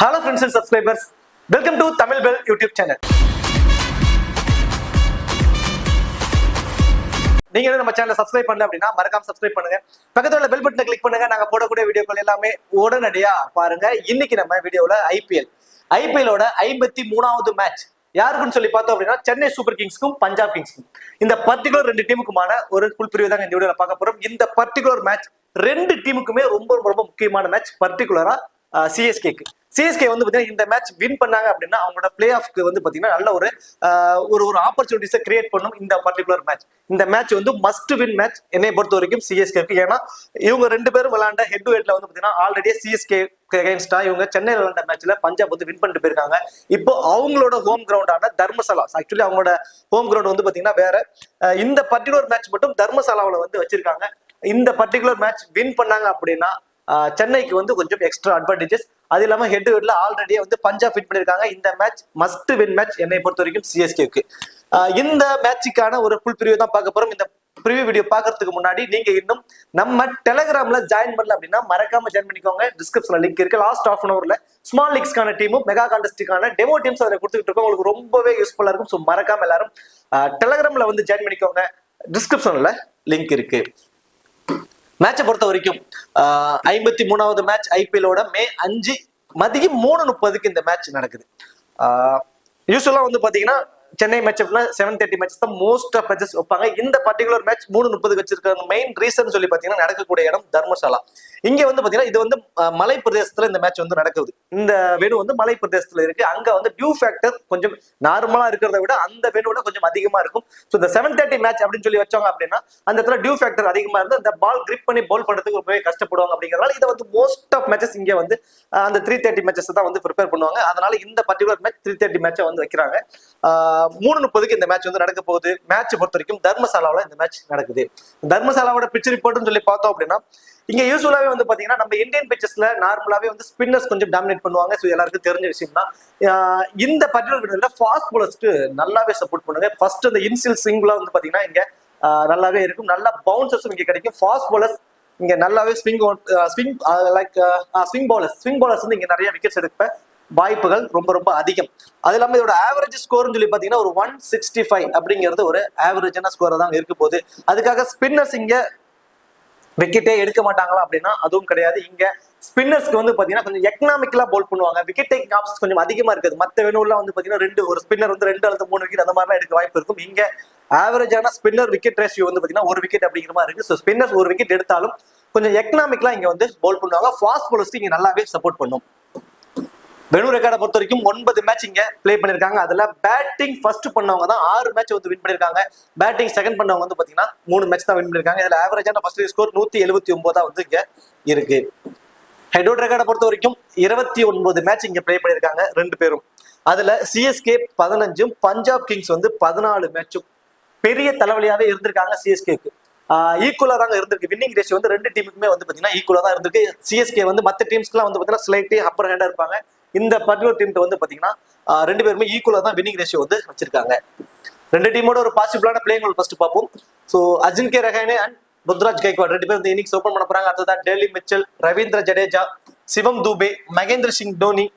Hello friends and subscribers, welcome to Tamil Bell YouTube channel. நீங்க நம்ம சேனலை subscribe பண்ணல அப்படின்னா மறக்காம சப்ஸ்கிரைப் பண்ணுங்க. பக்கத்துல உள்ள பெல் பட்டனை கிளிக் பண்ணுங்க. நாங்க போடக்கூடிய வீடியோக்கள் எல்லாமே உடனடியா பாருங்க. இன்னைக்கு நம்ம வீடியோல ஐபிஎல்லோட 53வது மேட்ச் யாருக்குன்னு சொல்லி பார்த்தோம் அப்படின்னா சென்னை சூப்பர் கிங்ஸ்க்கும் பஞ்சாப் கிங்ஸ்க்கும் இந்த பர்டிகுலர் ரெண்டு டீமுக்குமான ஒரு ஃபுல் பிரிவு தான் இந்த வீடியோல பார்க்க போறோம். இந்த பர்டிகுலர் மேட்ச் ரெண்டு டீமுக்குமே ரொம்ப ரொம்ப முக்கியமான மேட்ச். பர்டிகுலரா சிஎஸ்கே வந்து பாத்தீங்கன்னா இந்த மேட்ச் வின் பண்ணாங்க அப்படின்னா அவங்களோட பிளே ஆஃப்க்கு வந்து பாத்தீங்கன்னா நல்ல ஒரு ஆப்பர்ச்சுனிட்டிஸை கிரியேட் பண்ணும். இந்த பர்டிகுலர் மேட்ச் இந்த மேட்ச் வந்து மஸ்ட் வின் மேட்ச் என்னை பொறுத்த வரைக்கும் சிஎஸ்கேக்கு. ஏன்னா இவங்க ரெண்டு பேரும் விளையாண்ட ஹெட் டு ஹெட்ல வந்து பாத்தீங்கன்னா ஆல்ரெடி சிஎஸ்கே அகைன்ஸ்டா இவங்க சென்னையில் விளையாண்ட மேட்ச்ல பஞ்சாப் வந்து வின் பண்ணிட்டு போயிருக்காங்க. இப்போ அவங்களோட ஹோம் கிரவுண்டான தர்மசாலா, ஆக்சுவலி அவங்களோட ஹோம் கிரவுண்ட் வந்து பாத்தீங்கன்னா வேற. இந்த பர்டிகுலர் மேட்ச் மட்டும் தர்மசாலாவில் வந்து வச்சிருக்காங்க. இந்த பர்டிகுலர் மேட்ச் வின் பண்ணாங்க அப்படின்னா சென்னைக்கு வந்து கொஞ்சம் எக்ஸ்ட்ரா அட்வான்டேஜஸ். அது இல்லாம ஹெட் டு ஹெட்ல ஆல்ரெடியே வந்து பஞ்சாப் வின் பண்ணிருக்காங்க. இந்த மேட்ச் மஸ்ட் வின் மேட்ச் என்னை பொறுத்த வரைக்கும் சிஎஸ்கேக்கு. இந்த மேட்சுக்கான ஒரு ஃபுல் ப்ரிவியூ தான் பார்க்க போறோம். இந்த ப்ரிவியூ வீடியோ பார்க்கறதுக்கு முன்னாடி நீங்க இன்னும் நம்ம டெலிகிராம்ல ஜாயின் பண்ணல அப்படின்னா மறக்காம ஜாயின் பண்ணிக்கோங்க. டிஸ்கிரிப்ஷன்ல லிங்க் இருக்கு. லாஸ்ட் ஹாஃப் அன் அவர்ல ஸ்மால் லீக்ஸ்க்கான டீமும் மெகா கான்டெஸ்டுக்கான டெமோ டீம்ஸ் அதில் கொடுத்துட்டு இருக்கோம். உங்களுக்கு ரொம்பவே யூஸ்ஃபுல்லா இருக்கும். ஸோ மறக்காம எல்லாரும் டெலிகிராம்ல வந்து ஜாயின் பண்ணிக்கோங்க. டிஸ்கிரிப்ஷன்ல லிங்க் இருக்கு. மேட்சை பொறுத்த வரைக்கும் 53வது மேட்ச் ஐபிஎல்லோட மே 5 மதியம் 3:30 இந்த மேட்ச் நடக்குது. யூஸ்வலா வந்து பாத்தீங்கன்னா சென்னை மேட்ச் அப்படின்னா 7:30 மேட்ச் தான் மோஸ்ட் ஆஃப் மேட்சஸ் வைப்பாங்க. இந்த பர்டிகுலர் மேட்ச் 3:30 வச்சிருக்க மெயின் ரீசன் சொல்லி பாத்தீங்கன்னா நடக்கக்கூடிய இடம் தர்மசாலா. இங்க வந்து பாத்தீங்கன்னா இது வந்து மலை பிரதேசத்துல இந்த மேட்ச் வந்து நடக்குது. இந்த வெனு வந்து மலை பிரதேசத்துல இருக்கு. அங்க வந்து டியூ ஃபேக்டர் கொஞ்சம் நார்மலா இருக்கிறத விட அந்த வெனுவோட கொஞ்சம் அதிகமா இருக்கும். ஸோ இந்த 7:30 மேட்ச் அப்படின்னு சொல்லி வச்சாங்க அப்படின்னா அந்த இடத்துல டியூ ஃபேக்டர் அதிகமா இருந்து அந்த பால் கிரிப் பண்ணி பவுல் பண்றதுக்கு ரொம்பவே கஷ்டப்படுவாங்க. அப்படிங்கிறதுனால இதை வந்து மோஸ்ட் ஆஃப் மேட்சஸ் இங்க வந்து அந்த 3:30 மேட்சஸ் தான் வந்து ப்ரிப்பேர் பண்ணுவாங்க. அதனால இந்த பர்டிகுலர் மேட்ச் 3:30 மேட்சை வந்து வைக்கிறாங்க. 3:30 இந்த மேட்ச் வந்து நடக்க போகுது. மேட்ச் பொறுத்த வரைக்கும் தர்மசாலாவில் இந்த மேட்ச் நடக்குது. தர்மசாலாவோட பிச் ரிப்போர்ட்னு சொல்லி பார்த்தோம் அப்படின்னா இங்க யூஸ்வலாவே வந்து பாத்தீங்கன்னா நம்ம இந்தியன் பிச்சஸ்ல நார்மலாவே வந்து ஸ்பின்னர்ஸ் கொஞ்சம் டாமினேட் பண்ணுவாங்க. ஸோ எல்லாருக்கும் தெரிஞ்ச விஷயம் தான். இந்த பர்டிகுலர் ஃபாஸ்ட் பவுலர்ஸ்க்கு நல்லாவே சப்போர்ட் பண்ணுங்க. ஃபர்ஸ்ட் அந்த இன்சில் ஸ்விங்ல வந்து பாத்தீங்கன்னா இங்க நல்லாவே இருக்கும். நல்ல பவுன்சர்ஸும் இங்க கிடைக்கும். ஃபாஸ்ட் பவுலர்ஸ் இங்க நல்லாவே ஸ்விங் பவுலர்ஸ் வந்து இங்க நிறைய விக்கெட்ஸ் எடுப்ப வாய்ப்புகள் ரொம்ப ரொம்ப அதிகம். அது இல்லாமல் இதோட ஆவரேஜ் ஸ்கோர்னு சொல்லி பார்த்தீங்கன்னா ஒரு 165 அப்படிங்கிறது ஒரு ஆவரேஜான ஸ்கோர் தான் இருக்க போகுது. அதுக்காக ஸ்பின்னர்ஸ் இங்க விக்கெட்டே எடுக்க மாட்டாங்களா அப்படின்னா அதுவும் கிடையாது. இங்க ஸ்பின்னர்ஸ்க்கு வந்து பாத்தீங்கன்னா கொஞ்சம் எக்கனாமிக்கலா பவுல் பண்ணுவாங்க. விக்கெட் டேக்கிங் ஆப்ஷன்ஸ் கொஞ்சம் அதிகமா இருக்குது. மற்ற வெனூர்லாம் வந்து பாத்தீங்கன்னா ஒரு ஸ்பின்னர் வந்து 2 அல்லது 3 விக்கெட் அந்த மாதிரிலாம் எடுக்க வாய்ப்பு இருக்கும். இங்க ஆவரேஜான ஸ்பின்னர் விக்கெட் ரேஷியோ வந்து பாத்தீங்கன்னா 1 விக்கெட் அப்படிங்கிற மாதிரி இருக்கு. ஸோ ஸ்பின்னர்ஸ் 1 விக்கெட் எடுத்தாலும் கொஞ்சம் எக்கனாமிக்கலா இங்க வந்து பவுல் பண்ணுவாங்க. ஃபாஸ்ட் பவுலர்ஸ் இங்க நல்லாவே சப்போர்ட் பண்ணும். வெனு ரெக்கார்டை பொறுத்த வரைக்கும் 9 மேட்ச் இங்க பிளே பண்ணிருக்காங்க. அதுல பேட்டிங் ஃபர்ஸ்ட் பண்ணவங்க தான் 6 மேட்ச் வந்து வின் பண்ணிருக்காங்க. பேட்டிங் செகண்ட் பண்ணவங்க வந்து பாத்தீங்கன்னா 3 மேட்ச் தான் வின் பண்ணிருக்காங்க. இதுல ஆவரேஜான ஃபர்ஸ்ட் ஸ்கோர் 179 வந்து இங்க இருக்கு. ஹெட் ரெக்கார்டை பொறுத்த வரைக்கும் 29 மேட்ச் இங்க பிளே பண்ணிருக்காங்க ரெண்டு பேரும். அதுல சிஎஸ்கே 15 பஞ்சாப் கிங்ஸ் வந்து 14 மேட்சும் பெரிய தலைவலியாவே இருந்திருக்காங்க. சிஎஸ்கேக்கு ஈக்குவலா தாங்க இருந்திருக்கு. வின்னிங் ரேஷியோ வந்து ரெண்டு டீமுக்குமே வந்து பாத்தீங்கன்னா ஈக்குவலா தான் இருந்திருக்கு. சிஎஸ்கே வந்து மற்ற டீம்ஸ்க்குலாம் வந்து பாத்தீங்கன்னா ஸ்லைட்லி அப்பர் ஹேண்டா இருப்பாங்க. இந்த பர்டிகுலர் டீம் வந்து பாத்தீங்கன்னா ரெண்டு பேருமே ஈக்குவலா தான் வின்னிங் ரேஷியோ வந்து வச்சிருக்காங்க. ரெண்டு டீமோட ஒரு பாசிபிளான பிளேயிங் ஃபர்ஸ்ட் பார்ப்போம். ஸோ அஜின்கே ரஹானே அண்ட் ருத்ராஜ் கைக்வாட் ரெண்டு பேரும் இந்த இன்னிங்ஸ் ஓபன் பண்ண போறாங்க. அடுத்ததான் டேலி மிச்சல், ரவீந்திர ஜடேஜா, சிவம் தூபே, மகேந்திர சிங் தோனி,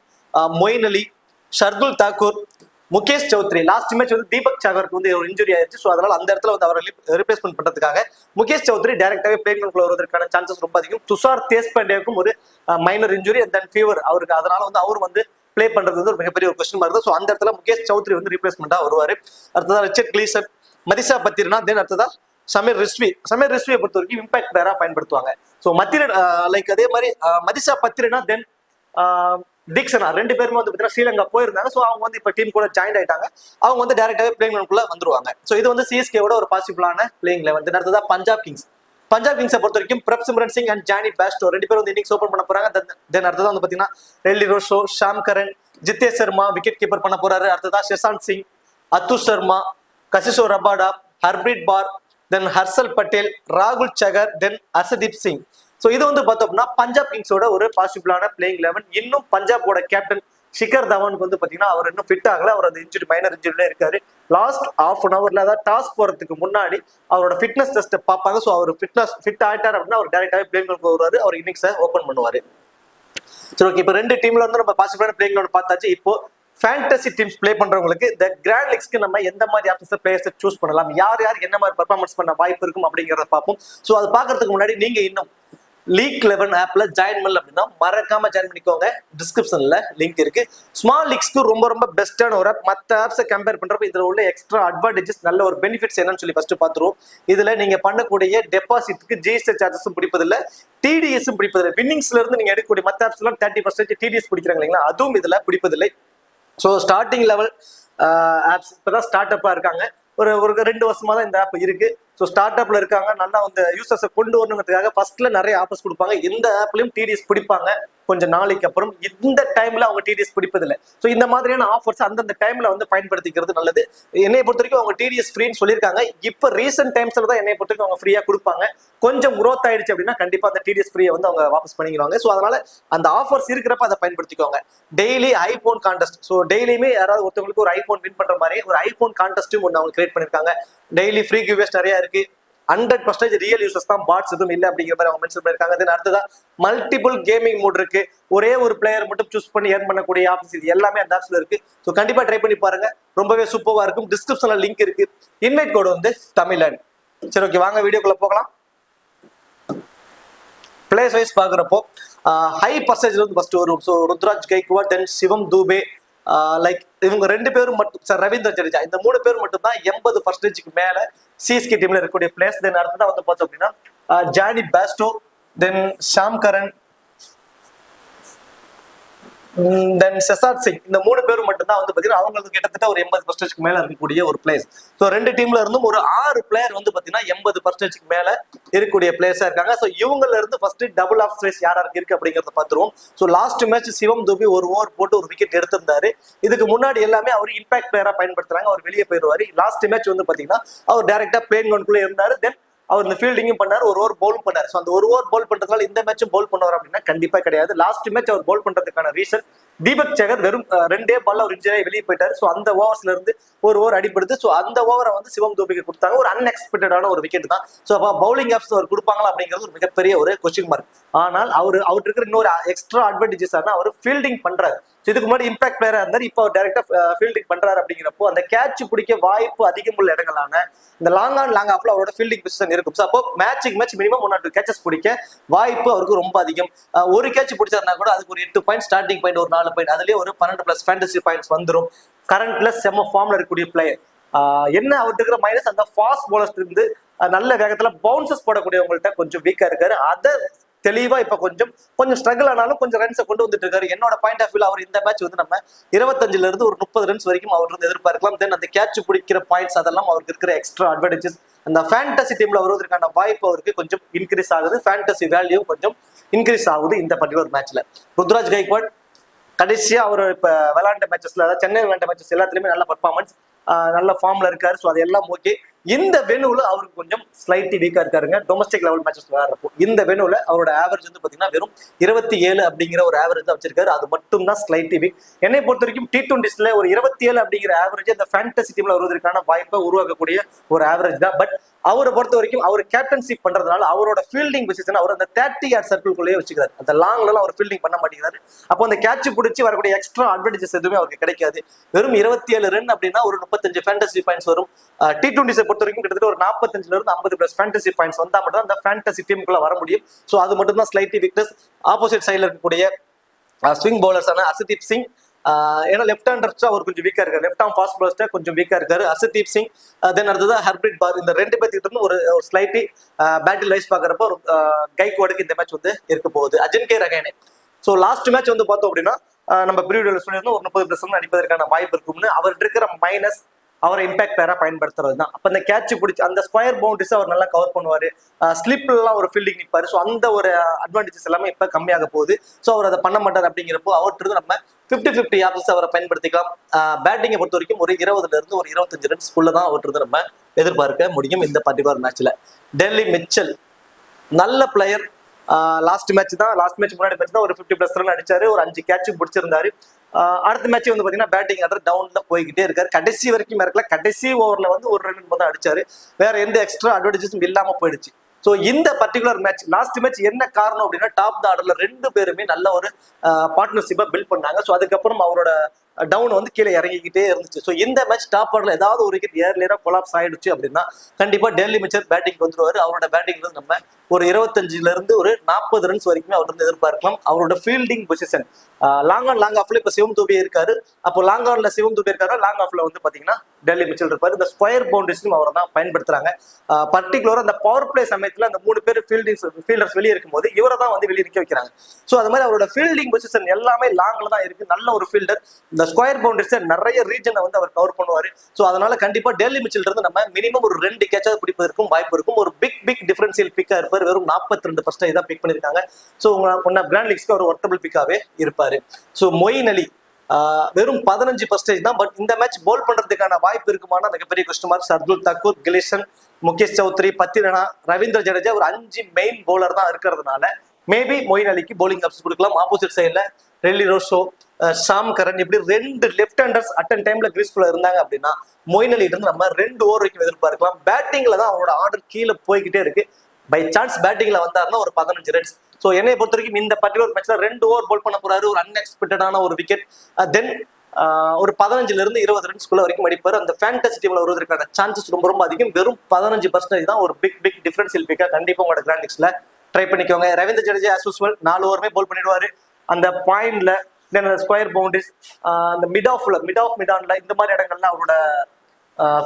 மொயின் அலி, ஷர்துல் தாக்கூர், முகேஷ் சௌத்ரி. லாஸ்ட் மேட்ச் வந்து தீபக் சாகருக்கு வந்து ஒரு இன்ஜுரி ஆயிடுச்சு. ஸோ அதனால அந்த இடத்துல வந்து அவரை ரீப்ளேஸ்மெண்ட் பண்றதுக்காக முகேஷ் சௌத்ரி டைரக்டாவே பிளேயிங் வருவதற்கான சான்சஸ் ரொம்ப அதிகம். துஷார் தேஷ்பாண்டேவுக்கும் ஒரு minor injury and then fever அவருக்கு. அதனால வந்து அவர் வந்து பிளே பண்றது வந்து ஒரு மிகப்பெரிய ஒரு கொஸ்டின் மார்க். ஸோ அந்த இடத்துல முகேஷ் சௌத்ரி வந்து ரீப்ளேஸ்மெண்டா வருவாரு. அடுத்ததா ரிச்சர்ட் கிளீசன், மதிஷா பத்திரனா, தென் அடுத்ததா சமீர் ரிஸ்வியை பொறுத்த வரைக்கும் இம்பாக்ட் பேரா பயன்படுத்துவாங்க. ஸோ லைக் அதே மாதிரி மதிஷா பத்திரனா தென் டிக்சனா ரெண்டு பேருமே வந்து பார்த்தீங்கன்னா ஸ்ரீலங்கா போயிருந்தாங்க. ஸோ அவங்க வந்து இப்போ டீம் கூட ஜாயின் ஆயிட்டாங்க. அவங்க வந்து டேரக்டாவே பிளேயிங் வந்துருவாங்க. ஸோ இது வந்து சிஎஸ்கேவோட ஒரு பாசிபிளான பிளேயிங் லெவன். அடுத்ததா பஞ்சாப் கிங்ஸை பொறுத்த வரைக்கும் Prabhsimran Singh and Johnny Bairstow ரெண்டு பேரும் வந்து இன்னிங்ஸ் ஓபன் பண்ண போறாங்க. தென் அடுத்ததான் வந்து பாத்தீங்கன்னா Rilee Rossouw, Sam Curran, Jitesh Sharma wicket keeper பண்ண போறாரு. அடுத்ததா ஷெசாந்த் சிங், அத்து Sharma, Kagiso Rabada, Harpreet Brar, then Harshal Patel, ராகுல் சகர், தென் ஹர்ஷதீப் சிங். ஸோ இது வந்து பார்த்தோம்னா பஞ்சாப் கிங்ஸோட ஒரு பாசிபிளான பிளேயிங் லெவன். இன்னும் பஞ்சாபோட கேப்டன் ஷிகர் தவானுக்கு வந்து பாத்தீங்கன்னா அவர் இன்னும் ஃபிட் ஆகல. அவர் அந்த மைனர் இன்ஜுரியில இருக்காரு. லாஸ்ட் ஹாஃப் அன் அவர்ல அதாவது டாஸ் போறதுக்கு முன்னாடி அவரோட ஃபிட்னஸ் டெஸ்ட் பார்ப்பாங்க. ஸோ அவர் ஃபிட் ஆயிட்டார் அப்படின்னா அவர் டேரக்டாவே பிளேயிங் வருவாரு. அவர் இன்னிங்ஸை ஓபன் பண்ணுவாரு. சரி ஓகே, இப்போ ரெண்டு டீம்ல வந்து நம்ம பாசிபிளான பிளேயிங் கிரவுண்ட் பார்த்தாச்சு. இப்போ ஃபேண்டசி டீம்ஸ் ப்ளே பண்றவங்களுக்கு இந்த கிராண்ட் லீக்ஸ்க்கு நம்ம எந்த மாதிரி ஆப்ஷன்ஸ் பிளேயர்ஸ் சூஸ் பண்ணலாம், யார் யார் என்ன மாதிரி பெர்ஃபார்மன்ஸ் பண்ண வாய்ப்பு இருக்கும் அப்படிங்கிறத பார்ப்போம். ஸோ அது பார்க்கறதுக்கு முன்னாடி நீங்க இன்னும் லீக் 11 ஆப்ல ஜாயின் பண்ணல அப்படின்னா மறக்காம ஜாயின் பண்ணிக்கோங்க. டிஸ்கிரிப்ஷன்ல லிங்க் இருக்கு. ஸ்மால் லீக்ஸ்க்கு ரொம்ப ரொம்ப பெஸ்டான ஒரு ஆப். மற்ற ஆப்ஸை கம்பேர் பண்றப்ப இதுல உள்ள எக்ஸ்ட்ரா அட்வான்டேஜஸ், நல்ல ஒரு பெனிஃபிட்ஸ் என்னன்னு சொல்லி ஃபர்ஸ்ட் பார்த்துருவோம். இதுல நீங்க பண்ணக்கூடிய டெபாசிட்க்கு ஜிஎஸ்டி சார்ஜஸும் பிடிப்பதில்லை, டிடிஎஸும் பிடிப்பதில்லை. வின்னிங்ஸ்ல இருந்து நீங்க எடுக்கக்கூடிய மற்ற ஆப்ஸ் எல்லாம் 30% டிடிஎஸ் பிடிக்கிறாங்க இல்லைங்களா, அதுவும் இதுல பிடிப்பதில்லை. ஸோ ஸ்டார்டிங் லெவல் ஆப்ஸ் இப்பதான் ஸ்டார்ட் அப்பா இருக்காங்க. ஒரு 2 வருஷமா தான் இந்த ஆப் இருக்கு. ஸோ ஸ்டார்ட் அப்ல இருக்காங்க. நல்லா வந்து யூசர்ஸை கொண்டு வரணுங்கிறதுக்காக ஃபர்ஸ்ட்ல நிறைய ஆஃபர்ஸ் கொடுப்பாங்க. இந்த ஆப்லயும் டிடிஎஸ் பிடிப்பாங்க கொஞ்சம் நாளைக்கு அப்புறம். இந்த டைம்ல அவங்க டிடிஎஸ் பிடிப்பதில்லை. ஸோ இந்த மாதிரியான ஆஃபர்ஸ் அந்தந்த டைம்ல வந்து பயன்படுத்திக்கிறது நல்லது. என்னை பொறுத்த வரைக்கும் அவங்க டிடிஎஸ் ஃப்ரீன்னு சொல்லியிருக்காங்க. இப்போ ரீசெண்ட் டைம்ஸ்ல தான் என்னை பொறுத்த வரைக்கும் அவங்க ஃப்ரீயா கொடுப்பாங்க. கொஞ்சம் growth ஆயிடுச்சு அப்படின்னா கண்டிப்பா அந்த டிடிஎஸ் ஃப்ரீயை வந்து அவங்க வாபஸ் பண்ணிக்கிறாங்க. ஸோ அதனால அந்த ஆஃபர்ஸ் இருக்கிறப்ப அதை பயன்படுத்திக்கோங்க. டெய்லி ஐபோன் கான்டெஸ்ட், ஸோ டெய்லியுமே யாராவது ஒருத்தவங்களுக்கு ஒரு ஐபோன் வின் பண்ற மாதிரி ஒரு ஐபோன் கான்டெஸ்ட்டும் ஒன்று அவங்க கிரியேட் பண்ணிருக்காங்க. டெய்லி ஃப்ரீ கிவ்வேஸ் நிறைய இருக்கு. 100% ரியல் யூசர்ஸ் தான், பாட்ஸ் எதுவும் இல்லை அப்படிங்கிற மாதிரி அவங்க மென்ஷன் பண்ணிருக்காங்க. தென் அடுத்ததான் மல்டிபிள் கேமிங் மோட் இருக்கு. ஒரே ஒரு பிளேயர் மட்டும் சூஸ் பண்ணி ஏர்ன் பண்ணக்கூடிய ஆப்ஷன்ஸ் இது எல்லாமே அந்த ஆப்ஸ்ல இருக்கு. ஸோ கண்டிப்பா ட்ரை பண்ணி பாருங்க, ரொம்பவே சூப்பரா இருக்கும். டிஸ்கிரிப்ஷன்ல லிங்க் இருக்கு. இன்வைட் கோடு வந்து தமிழன். சரி ஓகே, வாங்க வீடியோக்குள்ள போகலாம். பிளேஸ் வைஸ் பாக்குறப்போ ஹை பர்சன்டேஜ் வந்து ஃபர்ஸ்ட் வரும். ஸோ ருத்ராஜ் கைக்வாட், தென் சிவம் தூபே, லைக் இவங்க 2 பேரும் மட்டும், சார் ரவீந்திர ஜடேஜா, இந்த 3 பேர் மட்டும் தான் 80% மேல சிஎஸ்கே டீம்ல இருக்கக்கூடிய பிளேஸ். தென் அடுத்ததான் வந்து பார்த்தோம் அப்படின்னா ஜானி பாஸ்டோ, தென் ஷாம் கரன், தென் செசாத் சிங், இந்த 3 பேரும் மட்டும் தான் வந்து பாத்தீங்கன்னா அவங்களுக்கு கிட்டத்தட்ட ஒரு 80% மேல இருக்கக்கூடிய ஒரு பிளேஸ். ஸோ 2 டீம்ல இருந்தும் ஒரு 6 பிளேயர் வந்து பாத்தீங்கன்னா 80% மேல இருக்கக்கூடிய பிளேயர்ஸா இருக்காங்க. ஸோ இவங்கல இருந்து ஃபர்ஸ்ட் டபுள் ஆஃப் ஸ்பேஸ் யாராருக்கு இருக்கு அப்படிங்கறத பாத்துருவோம். ஸோ லாஸ்ட் மேட்ச் சிவம் தூபி ஒரு ஓவர் போட்டு ஒரு விக்கெட் எடுத்திருந்தாரு. இதுக்கு முன்னாடி எல்லாமே அவர் இம்பாக்ட் பிளேயரா பயன்படுத்துறாங்க. அவர் வெளியே போயிடுவாரு. லாஸ்ட் மேட்ச் வந்து பாத்தீங்கன்னா அவர் டைரக்டா பிளேயிங் கிரவுண்ட்குள்ள இருந்தாரு. தென் அவர் இந்த ஃபீல்டிங்கும் பண்ணாரு, ஒரு ஓவர் பவுல் பண்ணாரு. ஸோ அந்த ஒரு ஓவர் பவுல் பண்றதுனால இந்த மேட்சும் பவுல் பண்ணுவார் அப்படின்னா கண்டிப்பா கிடையாது. லாஸ்ட் மேட்ச் அவர் பவுல் பண்றதுக்கான ரீசன் தீபக் சகர் வெறும் 2 பால்ல ஒரு இன்ஜினியர் வெளியே போயிட்டாரு. ஸோ அந்த ஓவர்ஸ்ல இருந்து ஒரு ஓவர் அடிப்படுது. ஸோ அந்த ஓவரை வந்து சிவம் தூபிக்கு கொடுத்தாங்க. ஒரு அன்எக்ஸ்பெக்டடான ஒரு விக்கெட் தான். ஸோ அப்போ பவுலிங் ஆப்ஸ் அவர் கொடுப்பாங்களா அப்படிங்கிறது ஒரு மிகப்பெரிய ஒரு கொஸ்டின் மார்க். ஆனால் அவருக்கு இருக்கிற இன்னொரு எக்ஸ்ட்ரா அட்வான்டேஜஸ் அவர் ஃபீல்டிங் பண்றாரு. இதுக்கு முன்னாடி இம்பாக்ட் பிளேயரா இருந்தாரு, இப்போ அவர் டைரக்டா ஃபீல்டிங் பண்றாரு. அப்படிங்கிறப்போ அந்த கேட்ச் பிடிக்க வாய்ப்பு அதிகம் உள்ள இடங்களான இந்த லாங் ஆன் லாங் ஆஃப்ல அவரோட ஃபீல்டிங் பொசிஷன் இருக்கும். ஸோ அப்போ மேட்சுக்கு மேட்ச் மினிமம் 1 or 2 கேச்சஸ் பிடிக்க வாய்ப்பு அவருக்கு ரொம்ப அதிகம். ஒரு கேட்ச் பிடிச்சாருனா கூட அதுக்கு ஒரு 8 பாயிண்ட், ஸ்டார்டிங் பாயிண்ட் ஒரு 4 பாயிண்ட், அதுலயே ஒரு 12+ ஃபேண்டசி பாயிண்ட்ஸ் வந்துடும். கரண்ட்ல செம்ம ஃபார்ம்ல இருக்கக்கூடிய பிளேயர். என்ன அவர்கிட்ட இருக்கிற மைனஸ், அந்த ஃபாஸ்ட் பவுலர்ஸ் இருந்து நல்ல வேகத்துல பவுன்சஸ் போடக்கூடியவங்கள்ட்ட கொஞ்சம் வீக்கா இருக்காரு. அதை தெளிவா இப்ப கொஞ்சம் ஸ்ட்ரகிள் ஆனாலும் கொஞ்சம் ரன்ஸை கொண்டு வந்துட்டு இருக்காரு. என்னோட பாயிண்ட் ஆஃப் வியூல அவர் இந்த மேட்ச் வந்து நம்ம 25ல இருந்து ஒரு 30 ரன்ஸ் வரைக்கும் அவர் வந்து எதிர்பார்க்கலாம். தென் அந்த கேட்ச் பிடிக்கிற பாயிண்ட்ஸ் அதெல்லாம் அவருக்கு இருக்கிற எக்ஸ்ட்ரா அட்வான்டேஜஸ், அந்த ஃபேண்டசி டீம்ல வருவதற்கான வாய்ப்பு அவருக்கு கொஞ்சம் இன்க்ரீஸ் ஆகுது. ஃபேண்டசி வேல்யூ கொஞ்சம் இன்க்ரீஸ் ஆகுது இந்த பர்டிகுலர் மேட்ச்ல. ருத்ராஜ் கைக்வாட் கடைசியா அவர் இப்ப விளையாண்ட மேட்சஸ்ல, அதாவது சென்னை விளையாண்ட மேட்சஸ் எல்லாத்துலயுமே நல்ல பர்ஃபார்மன்ஸ், நல்ல ஃபார்ம்ல இருக்காரு. ஸோ அது எல்லாம் ஓகே. இந்த வெனுல அவருக்கு கொஞ்சம் ஸ்லைட்லி வீக்கா இருக்காருங்க. டொமஸ்டிக் லெவல் மேட்சஸ் விளையாடுறப்போ இந்த வெனுல அவரோட ஆவரேஜ் வந்து பாத்தீங்கன்னா வெறும் 27 அப்படிங்கிற ஒரு ஆவரேஜ் தான் வச்சிருக்காரு. அது மட்டும் தான் ஸ்லைட்லி வீக். என்னை பொறுத்த வரைக்கும் T20ஸ்ல ஒரு 27 அப்படிங்கிற ஆவரேஜ் அந்த ஃபேண்டசி டீம்ல வருவதற்கான வாய்ப்பை உருவாக்கக்கூடிய ஒரு ஆவரேஜ் தான். பட் அவரை பொறுத்த வரைக்கும் அவர் கேப்டன்ஷிப் பண்றதுனால அவரோட ஃபீல்டிங் பொசிஷன் அவர் அந்த 30 yard சர்க்கிள்குள்ளேயே வச்சுக்கிறாரு. அந்த லாங்ல அவர் ஃபீல்டிங் பண்ண மாட்டேங்கிறாரு. அப்போ அந்த கேட்ச் பிடிச்சி வரக்கூடிய எக்ஸ்ட்ரா அட்வான்டேஜஸ் எதுவுமே அவருக்கு கிடைக்காது. வெறும் 27 ரன் அப்படின்னா ஒரு 35 ஃபேண்டசி பாயிண்ட்ஸ் வரும். T20 பொறுத்த வரைக்கும் கிட்டத்தட்ட ஒரு 45ல இருந்து 50+ ஃபேண்டசி பாயிண்ட்ஸ் வந்தா மட்டும் அந்த ஃபேண்டசி டீமுக்குள்ள வர முடியும். ஸோ அது மட்டும் தான் ஸ்லைட்லி வீக்னஸ். ஆப்போசிட் சைட்ல இருக்கக்கூடிய ஸ்விங் பவுலர்ஸான ஹர்ஷதீப் சிங், ஏன்னா லெஃப்ட் ஹேண்டர்ஸ் அவர் கொஞ்சம் வீக்கா இருக்காரு. லெஃப்ட் ஆர்ம் ஃபாஸ்ட் பவுலர்ஸ் கொஞ்சம் வீக்கா இருக்காரு ஹர்ஷதீப் சிங். தென் அடுத்தது ஹர்ப்ரீத் பார். இந்த 2 பேர்த்திட்ட இருந்து ஒரு ஸ்லைட்லி பேட்டில் வைஸ் பாக்குறப்போ கைக்வாடுக்கு இந்த மேட்ச் வந்து இருக்க போகுது. Ajinkya Rahane. So last match வந்து பார்த்தோம் அப்படின்னா நம்ம ப்ரீவியூல சொல்லியிருந்தோம் ஒரு 30+ ரன் அடிப்பதற்கான வாய்ப்பு இருக்கும்னு. அவர் இருக்கிற மைனஸ் அவரை இம்பாக்ட் பேரா பயன்படுத்துறது தான். அப்ப அந்த கேட்ச் பிடிச்சி அந்த ஸ்கொயர் பவுண்டரிஸ் அவர் நல்லா கவர் பண்ணுவாரு. ஸ்லிப்ல எல்லாம் ஒரு ஃபீல்டிங் நிற்பாரு. ஸோ அந்த ஒரு அட்வான்டேஜஸ் எல்லாமே இப்ப கம்மியாக போகுது. ஸோ அவர் அதை பண்ண மாட்டார். அப்படிங்கிறப்போ அவர்கிட்ட நம்ம 50-50 ஆப்ஷன்ஸ் அவரை பயன்படுத்திக்கலாம். பேட்டிங்கை பொறுத்த வரைக்கும் ஒரு 20ல இருந்து ஒரு 25 ரன்ஸ்க்குள்ள தான் அவர்கிட்ட நம்ம எதிர்பார்க்க முடியும் இந்த பர்டிகுலர் மேட்ச்ல. டெல்லி மிச்சல் நல்ல பிளேயர். லாஸ்ட் மேட்ச் முன்னாடி மேட்ச் தான் ஒரு 50+ ரன் அடிச்சாரு. ஒரு 5 கேட்சும் பிடிச்சிருந்தாரு. அடுத்த மேட்ச் வந்து பாத்தீங்கன்னா பேட்டிங் ஆர்டர் டவுன்ல போய்கிட்டே இருக்காரு. கடைசி வரைக்கும் இறக்கல. கடைசி ஓவர்ல வந்து ஒரு ரன் மட்டும் அடிச்சாரு. வேற எந்த எக்ஸ்ட்ரா அட்வான்டேஜஸும் இல்லாம போயிடுச்சு. ஸோ இந்த பர்டிகுலர் மேட்ச் லாஸ்ட் மேட்ச் என்ன காரணம் அப்படின்னா டாப் த ஆர்டர்ல ரெண்டு பேருமே நல்ல ஒரு பார்ட்னர்ஷிப்பை பில்ட் பண்ணாங்க. ஸோ அதுக்கப்புறம் அவரோட டவுன் வந்து கீழே இறங்கிக்கிட்டே இருந்துச்சு. ஸோ இந்த மேட்ச் டாப் ஆர்டர்ல ஏதாவது ஒரு விக்கெட் ஏர்லியரா கொலாப்ஸ் ஆயிடுச்சு அப்படின்னா கண்டிப்பா டெல்லி மிச்சர் பேட்டிங் வந்துருவாரு. அவரோட பேட்டிங் வந்து நம்ம ஒரு 25ல இருந்து ஒரு 40 ரன்ஸ் வரைக்குமே அவர் வந்து எதிர்பார்க்கலாம். அவரோட fielding position long on long ஆஃப்ல இப்ப சிவம் தூபே இருக்காரு. அப்போ லாங் ஆன்ல சிவம் தூபே இருக்காரு, லாங் ஆஃப்ல வந்து பாத்தீங்கன்னா டெல்லி மிச்சல் இருப்பாரு. இந்த ஸ்கொயர் பவுண்டரிஸ்லும் அவர் தான் பயன்படுத்துறாங்க. பர்டிகுலரா அந்த பவர் பிளே சமயத்துல அந்த 3 பேர் ஃபீல்டர்ஸ் வெளியே இருக்கும்போது இவரை தான் வந்து வெளியே நிக்க வைக்கிறாங்க. ஸோ அது மாதிரி அவரோட ஃபீல்டிங் பொசிஷன் எல்லாமே லாங்ல தான் இருக்கு. நல்ல ஒரு ஃபீல்டர். இந்த ஸ்கொயர் பவுண்டரிஸ் நிறைய ரீஜனை வந்து அவர் கவர் பண்ணுவாரு. ஸோ அதனால கண்டிப்பா டெல்லி மிச்சல் இருந்து நம்ம மினிமம் ஒரு 2 கேட்சாவது பிடிப்பதற்கும் வாய்ப்பு இருக்கும். ஒரு பிக் டிஃபரன்சியல் பிக்கா இருப்பார். வெறும் 42% தான் பிக் பண்ணிருக்காங்க. ஸோ உங்க பிராண்ட் லீக்ஸ்க்கு ஒரு ஒர்த்தபிள் பிக்காவே இருப்பாரு. ஸோ மொயின் அலி வெறும் 15% தான். பட் இந்த மேட்ச் போல் பண்றதுக்கான வாய்ப்பு இருக்குமான மிகப்பெரிய கொஸ்டின் மார்க். சர்துல் தக்கூர், கிலேசன், முகேஷ் சௌத்ரி, பத்திரனா, ரவீந்திர ஜடேஜா ஒரு 5 மெயின் பவுலர் தான் இருக்கிறதுனால மேபி மொயின் அலிக்கு போலிங் ஆப்ஷன் கொடுக்கலாம். ஆப்போசிட் சைட்ல ரெல்லி ரோஷோ, ஷாம் கரன் இப்படி 2 லெஃப்ட் ஹேண்டர்ஸ் அட்டன் டைம்ல கிரீஸ்குள்ள இருந்தாங்க அப்படின்னா மொயின் அலி இருந்து நம்ம 2 ஓவர் வரைக்கும் எதிர்பார்க்கலாம். பேட்டிங்ல தான் அவரோட ஆர்டர் கீழே போய்கிட்டே இருக்கு. பை சான்ஸ் பேட்டிங்ல வந்தாருன்னா ஒரு 15 ரன்ஸ். ஸோ என்னை பொறுத்த வரைக்கும் இந்த பர்டிகுலர் மேட்ச்ல 2 ஓவர் போல் பண்ண போறாரு. ஒரு அன்எக்ஸ்பெக்டடான ஒரு விக்கெட். தென் ஒரு 15ல இருந்து 20 ரன்ஸ்குள்ள வரைக்கும் அடிப்பாரு. அந்த ஃபேண்டசி டீம்ல வருவதற்கான சான்சஸ் ரொம்ப அதிகம். வெறும் 15% தான். ஒரு பிக் டிஃபரன்ஷியல் பிக்கா கண்டிப்பா உங்களோட கிராண்ட் லீக்ஸ்ல ட்ரை பண்ணிக்கோங்க. ரவீந்திர ஜடேஜா ஆஸ் யூசுவல் 4 ஓவருமே போல் பண்ணிடுவாரு. அந்த பாயிண்ட்ல ஸ்கொயர் பவுண்டரிஸ், அந்த மிட் ஆன்ல இந்த மாதிரி இடங்கள்ல அவரோட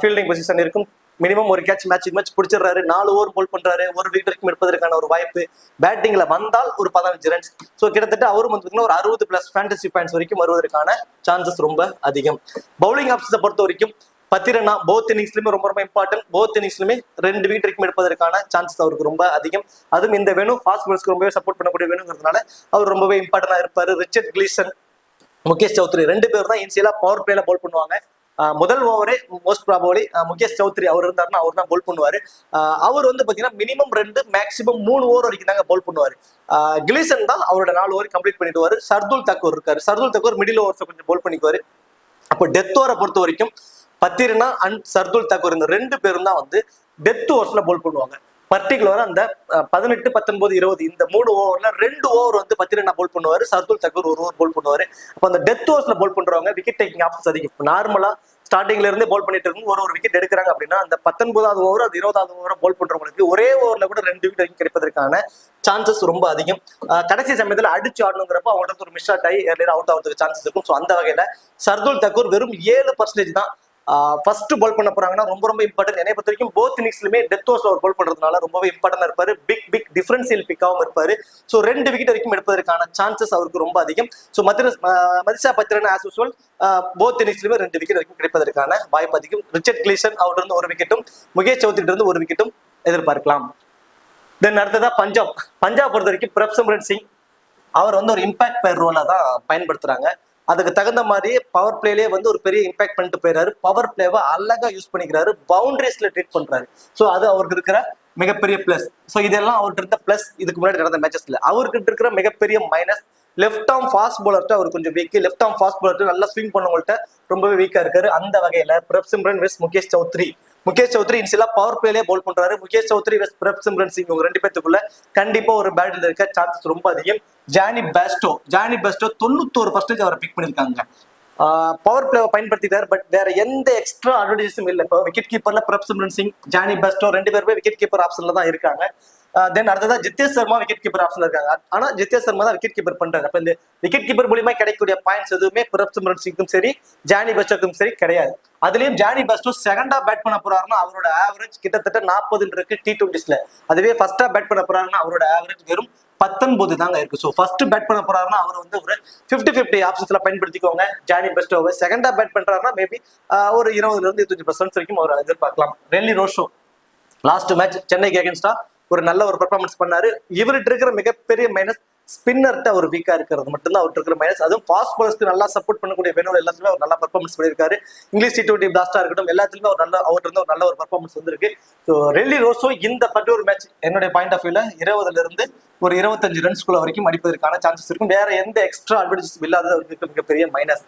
ஃபீல்டிங் பொசிஷன் இருக்கும். மினிமம் ஒரு கேட்ச் மேட்ச் பிடிச்சிடுறாரு. 4 ஓவர் போல் பண்றாரு. ஒரு விக்கெட் வரைக்கும் எடுப்பதற்கான ஒரு வாய்ப்பு. பேட்டிங்ல வந்தால் ஒரு 15 ரன்ஸ். ஸோ கிட்டத்தட்ட அவரும் வந்து ஒரு 60+ ஃபேண்டசி பாயிண்ட்ஸ் வரைக்கும் வருவதற்கான சான்சஸ் ரொம்ப அதிகம். பவுலிங் ஆப்ஷன்ஸை பொறுத்த வரைக்கும் பத்திரனா போத் இன்னிங்ஸ்லுமே ரொம்ப இம்பார்ட்டன்ட். போத் இன்னிங்ஸ்லுமே 2 விக்கெட் வரைக்கும் எடுப்பதற்கான சான்சஸ் அவருக்கு ரொம்ப அதிகம். அதுவும் இந்த வேணும் ஃபாஸ்ட் பால்ஸ்க்கு ரொம்பவே சப்போர்ட் பண்ணக்கூடிய வேணுங்கிறதுனால அவர் ரொம்பவே இம்பார்ட்டன்டா இருப்பாரு. ரிச்சர்ட் கிளீசன், முகேஷ் சௌத்ரி 2 பேர் தான் இனிஷியலா பவர் பிளேல போல் பண்ணுவாங்க. முதல் ஓவரே மோஸ்ட் ப்ராபபிலி முகேஷ் சௌத்ரி அவர் இருந்தாருன்னா அவர் தான் போல் பண்ணுவாரு. அவர் வந்து பாத்தீங்கன்னா மினிமம் 2 மேக்ஸிமம் 3 ஓவர் வரைக்கும் தாங்க போல் பண்ணுவாரு. கிளீசன் தான் அவரோட 4 ஓவர் கம்ப்ளீட் பண்ணிடுவாரு. சர்துல் தக்கூர் இருக்காரு. சர்துல் தக்கூர் மிடில் ஓவர்ஸ் கொஞ்சம் போல் பண்ணிக்குவாரு. அப்போ டெத் ஓவரை பொறுத்த வரைக்கும் பத்திரனா அண்ட் சர்துல் தக்கூர் இந்த 2 பேரும் தான் வந்து டெத் ஓவர்ஸ்ல போல் பண்ணுவாங்க. பர்டிகுலரா அந்த 18, 19, 20 இந்த 3 ஓவர்ல 2 ஓவர் வந்து பத்திரனா போல் பண்ணுவாரு. சர்துல் தக்கூர் 1 ஓவர் போல் பண்ணுவாரு. அப்ப அந்த டெத் ஓவர்ஸ்ல போல் பண்றவங்க விக்கெட் டேக்கிங் ஆப்ஷன்ஸ் அதிகம். நார்மலா ஸ்டார்டிங்ல இருந்தே போல் பண்ணிட்டு இருக்கும் ஒரு விக்கெட் எடுக்கிறாங்க அப்படின்னா அந்த 19வது ஓவர் அது 20வது ஓவர் போல் பண்றவங்களுக்கு ஒரே ஓவர்ல கூட 2 விக்கெட் வரைக்கும் கிடைப்பதற்கான சான்சஸ் ரொம்ப அதிகம். கடைசி சமயத்துல அடிச்சு ஆடணுங்கிறப்ப அவங்களுக்கு ஒரு மிஸ் ஷாட் ஆகி அவுட் ஆகிறதுக்கு சான்சஸ் இருக்கும். ஸோ அந்த வகையில சர்துல் தக்கூர் வெறும் 7% தான் ஃபர்ஸ்ட் பால் பண்ண போறாங்கன்னா ரொம்ப இம்பார்ட்டன்ட். என்னை பொறுத்த வரைக்கும் போத் இன்னிங்ஸ்லுமே டெத் ஓவர்ஸ்ல ஒரு பால் பண்றதுனால ரொம்பவே இம்பார்ட்டன்டா இருப்பாரு. பிக் டிஃபரன்சியல் பிக்காவும் இருப்பாரு. ஸோ 2 விக்கெட் வரைக்கும் எடுப்பதற்கான சான்சஸ் அவருக்கு ரொம்ப அதிகம். So Matheesha Pathirana as usual both இன்னிங்ஸ்லுமே 2 விக்கெட் வரைக்கும் கிடைப்பதற்கான வாய்ப்பு அதிகம். ரிச்சர்ட் கிளீசன் அவர்கிட்ட இருந்து 1 விக்கெட்டும் முகேஷ் சௌத்ரிட்ட இருந்து 1 விக்கெட்டும் எதிர்பார்க்கலாம். தென் அடுத்ததா பஞ்சாப் பொறுத்த வரைக்கும் பிரப்சிம்ரன் சிங் அவர் வந்து ஒரு இம்பாக்ட் பிளேயர் ரோலா தான் பயன்படுத்துறாங்க. அதுக்கு தகுந்த மாதிரி பவர் பிளேலேயே வந்து ஒரு பெரிய இம்பாக்ட் பண்ணிட்டு போயிடாரு. பவர் பிளேவை அழகா யூஸ் பண்ணிக்கிறாரு. பவுண்டரிஸ்ல ட்ரீட் பண்றாரு. ஸோ அது அவருக்கு இருக்கிற மிகப்பெரிய பிளஸ். ஸோ இதெல்லாம் அவர்கிட்ட இருந்த பிளஸ். இதுக்கு முன்னாடி நடந்த மேட்சஸ்ல அவர்கிட்ட இருக்கிற மிகப்பெரிய மைனஸ் லெஃப்ட் ஆர்ம் ஃபாஸ்ட் பவுலர்ட்ட அவர் கொஞ்சம் வீக். லெஃப்ட் ஆர்ம் ஃபாஸ்ட் பவுலர்ட்ட நல்லா ஸ்விங் பண்ணவங்கள்ட்ட ரொம்பவே வீக்கா இருக்காரு. அந்த வகையில பிரப்சிம்ரன் வெஸ் முகேஷ் சௌத்ரி இன்சிலா பவர் பிளேலேயே போல் பண்றாரு. முகேஷ் சௌத்ரி வெஸ் பிரப்சிம்ரன் சிங் உங்க 2 பேத்துக்குள்ள கண்டிப்பா ஒரு பேட்டில் இருக்க சான்சஸ் ரொம்ப அதிகம். ஜானி பெஸ்டோ 91% அவரை பிக் பண்ணிருக்காங்க. பவர் பிளேவை பயன்படுத்திட்டாரு. பட் வேற எந்த எக்ஸ்ட்ரா அட்வான்டேஜும் இல்லை. இப்போ விக்கெட் கீப்பர்ல பிரப்சிம்ரன் சிங், ஜானி பெஸ்டோ 2 பேருமே விக்கெட் கீப்பர் ஆப்ஷன்ல தான் இருக்காங்க. தென் அடுத்ததா ஜித்தேஷ் சர்மா விக்கெட் கீப்பர் ஆப்ஷன்ல இருக்காங்க. ஆனா ஜித்தேஷ் சர்மா தான் விக்கெட் கீப்பர் பண்றாரு. அப்ப இந்த விக்கெட் கீப்பர் மூலியமா கிடைக்கக்கூடிய பாயிண்ட்ஸ் எதுவுமே பிரப்சிம்ரன் சிங்கும் சரி ஜானி பெஸ்டோக்கும் சரி கிடையாது. அதுலயும் ஜானி பெஸ்டோ செகண்டா பேட் பண்ண போறாருன்னா அவரோட ஆவரேஜ் கிட்டத்தட்ட 40 இருக்கு T20ஸ்ல. அதுவே ஃபர்ஸ்டா பேட் பண்ண போறாருன்னா அவரோட ஆவரேஜ் வெறும் 19 தாங்க இருக்கு. ஸோ ஃபர்ஸ்ட் பேட் பண்ண போறாருன்னா அவர் வந்து ஒரு 50-50 ஆப்ஷன்ஸ்ல பயன்படுத்திக்கோங்க ஜானி பெஸ்டோவை. செகண்டா பேட் பண்றாருன்னா மேபி ஒரு 20ல இருந்து 25% வரைக்கும் அவர் எதிர்பார்க்கலாம். ரெல்லி ரோஷோ லாஸ்ட் மேட்ச் சென்னைக்கு அகேன்ஸ்டா ஒரு நல்ல ஒரு பெர்ஃபார்மன்ஸ் பண்ணாரு. இவர்கிட்ட இருக்கிற மிகப்பெரிய மைனஸ் ஸ்பின்னர்ட்ட ஒரு வீக்கா இருக்கிறது மட்டும்தான் அவர்கிட்ட இருக்கிற மைனஸ். அதுவும் ஃபாஸ்ட் பாலர்ஸ்க்கு நல்லா சப்போர்ட் பண்ணக்கூடிய வேணும் எல்லாத்துலயுமே அவர் நல்லா பெர்ஃபார்மன்ஸ் பண்ணியிருக்காரு. இங்கிலீஷ் T20 பிளாஸ்டா இருக்கட்டும் எல்லாத்துலயுமே அவர் இருந்து ஒரு நல்ல ஒரு பெர்ஃபார்மன்ஸ் வந்திருக்கு. ஸோ ரெல்லி ரோஷோ இந்த பர்டிகுலர் மேட்ச் என்னுடைய பாயிண்ட் ஆஃப் வியூல 20ல இருந்து ஒரு 25 ரன்ஸ்குள்ள வரைக்கும் அடிப்பதற்கான சான்சஸ் இருக்கும். வேற எந்த எக்ஸ்ட்ரா அட்வான்டேஜஸ் இல்லாத மிகப்பெரிய மைனஸ்.